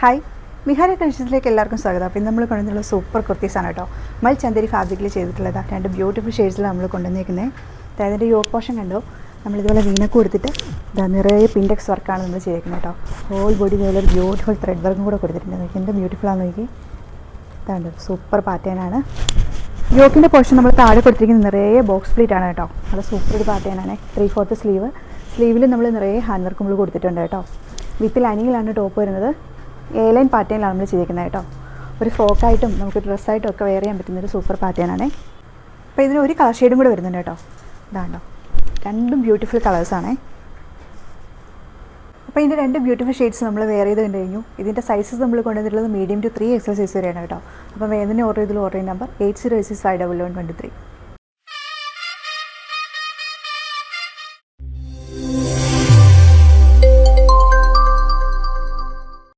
Hi, മിഹാരി കളക്ഷൻസിലേക്ക് എല്ലാവർക്കും സ്വാഗതം. അപ്പോൾ നമ്മൾ കൊണ്ടുവന്നുള്ള സൂപ്പർ കുർത്തീസാണ് കേട്ടോ. മൽ ചന്ദേരി ഫാബ്രിക്കിൽ ചെയ്തിട്ടുള്ളതാണ്. രണ്ട് ബ്യൂട്ടിഫുൾ ഷെയ്ഡ്സിൽ നമ്മൾ കൊണ്ടുവന്നേക്കുന്നത്. അതായത് യോക്ക് പോർഷൻ കണ്ടോ, നമ്മളിതുപോലെ വീനക്ക് കൊടുത്തിട്ട് നിറയെ പിൻഡെക്സ് വർക്കാണ് നമ്മൾ ചെയ്തേക്കുന്നത് കേട്ടോ. ഹോൾ ബോഡി ഇതുപോലെ ഒരു ബ്യൂട്ടിഫുൾ ത്രെഡ് വർക്കും കൂടെ കൊടുത്തിട്ടുണ്ട്. നോക്കി എന്ത് ബ്യൂട്ടിഫുള്ളാന്ന് നോക്കി. ഇതാണ് സൂപ്പർ പാറ്റേണാണ്. യോക്കിൻ്റെ പോർഷൻ നമ്മൾ താഴെ കൊടുത്തിരിക്കുന്നത് നിറയെ ബോക്സ് പ്ലീറ്റ് ആണ് കേട്ടോ. അത് സൂപ്പർ ഒരു പാറ്റേണാണ്. 3/4 സ്ലീവിൽ നമ്മൾ നിറയെ ഹാൻഡ് വർക്കും നമ്മൾ കൊടുത്തിട്ടുണ്ട് കേട്ടോ. വിത്ത് ലൈനിങ്ങിലാണ് ടോപ്പ് വരുന്നത്. ലൈൻ പാറ്റേണിലാണ് നമ്മൾ ചെയ്തിരിക്കുന്നത് കേട്ടോ. ഒരു ഫ്രോക്കായിട്ടും നമുക്ക് ഡ്രസ്സായിട്ടും ഒക്കെ വെയർ ചെയ്യാൻ പറ്റുന്നൊരു സൂപ്പർ പാറ്റേണാണ്. അപ്പോൾ ഇതിന് ഒരു കളർ ഷെയ്ഡും കൂടെ വരുന്നുണ്ട് കേട്ടോ. ഇതാണ്ടോ, രണ്ടും ബ്യൂട്ടിഫുൾ കളേഴ്സാണേ. അപ്പോൾ ഇതിൻ്റെ രണ്ട് ബ്യൂട്ടിഫുൾ ഷെയ്ഡ്സ് നമ്മൾ വെയർ ചെയ്ത് കണ്ടു കഴിഞ്ഞു. ഇതിൻ്റെ സൈസസ് നമ്മൾ കൊണ്ടുവന്നിട്ടുള്ളത് മീഡിയം ടു 3XL സൈസ് വരെയാണ് കേട്ടോ. അപ്പോൾ വേദന ഓർഡർ ചെയ്തുള്ള ഓർഡർ നമ്പർ 80865123.